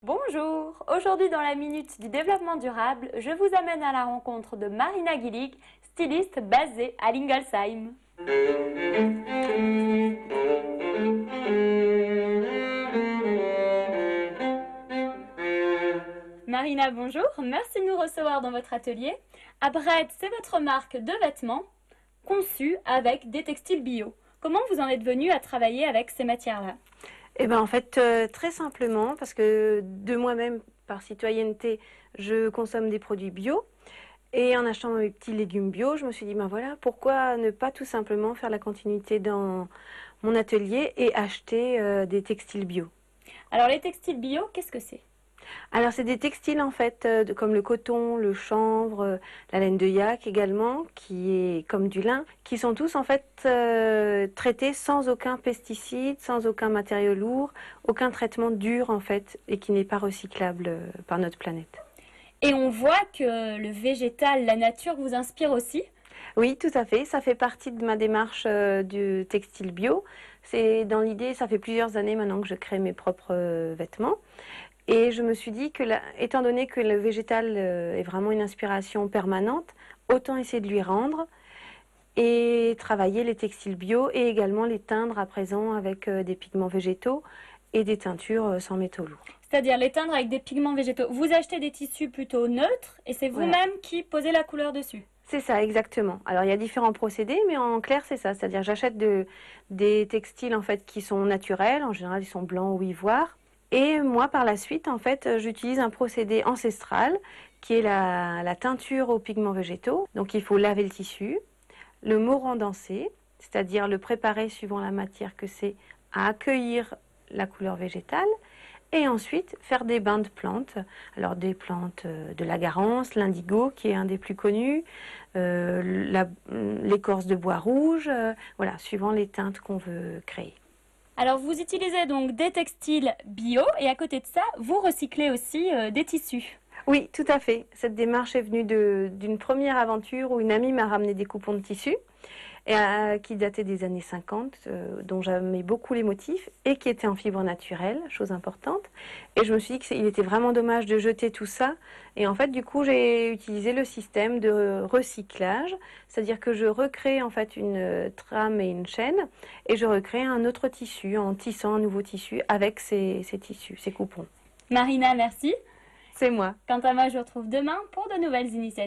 Bonjour, aujourd'hui dans la Minute du Développement Durable, je vous amène à la rencontre de Marina Gillig, styliste basée à Lingolsheim. Marina, bonjour, merci de nous recevoir dans votre atelier. Abred, c'est votre marque de vêtements conçue avec des textiles bio. Comment vous en êtes venu à travailler avec ces matières-là? Eh ben en fait, très simplement, parce que de moi-même, par citoyenneté, je consomme des produits bio. Et en achetant mes petits légumes bio, je me suis dit, ben voilà, pourquoi ne pas tout simplement faire la continuité dans mon atelier et acheter des textiles bio. Alors les textiles bio, qu'est-ce que c'est? Alors c'est des textiles en fait, comme le coton, le chanvre, la laine de yak également, qui est comme du lin, qui sont tous en fait traités sans aucun pesticide, sans aucun matériau lourd, aucun traitement dur en fait, et qui n'est pas recyclable par notre planète. Et on voit que le végétal, la nature vous inspire aussi. Oui, tout à fait. Ça fait partie de ma démarche du textile bio. C'est dans l'idée, ça fait plusieurs années maintenant que je crée mes propres vêtements. Et je me suis dit que, étant donné que le végétal est vraiment une inspiration permanente, autant essayer de lui rendre et travailler les textiles bio et également les teindre à présent avec des pigments végétaux et des teintures sans métaux lourds. C'est-à-dire les teindre avec des pigments végétaux. Vous achetez des tissus plutôt neutres et c'est Voilà. vous-même qui posez la couleur dessus. C'est ça, exactement. Alors il y a différents procédés, mais en clair c'est ça. C'est-à-dire j'achète des textiles en fait qui sont naturels. En général ils sont blancs ou ivoires. Et moi par la suite en fait j'utilise un procédé ancestral qui est la teinture aux pigments végétaux. Donc il faut laver le tissu, le morandancer, c'est-à-dire le préparer suivant la matière que c'est à accueillir la couleur végétale. Et ensuite, faire des bains de plantes. Alors des plantes de la garance, l'indigo qui est un des plus connus, l'écorce de bois rouge, voilà, suivant les teintes qu'on veut créer. Alors vous utilisez donc des textiles bio et à côté de ça, vous recyclez aussi des tissus. Oui, tout à fait. Cette démarche est venue d'une première aventure où une amie m'a ramené des coupons de tissu qui dataient des années 50, dont j'aimais beaucoup les motifs et qui étaient en fibre naturelle, chose importante. Et je me suis dit qu'il était vraiment dommage de jeter tout ça. Et en fait, du coup, j'ai utilisé le système de recyclage, c'est-à-dire que je recrée en fait une trame et une chaîne et je recrée un autre tissu en tissant un nouveau tissu avec ces tissus, ces coupons. Marina, merci. C'est moi. Quant à moi, je vous retrouve demain pour de nouvelles initiatives.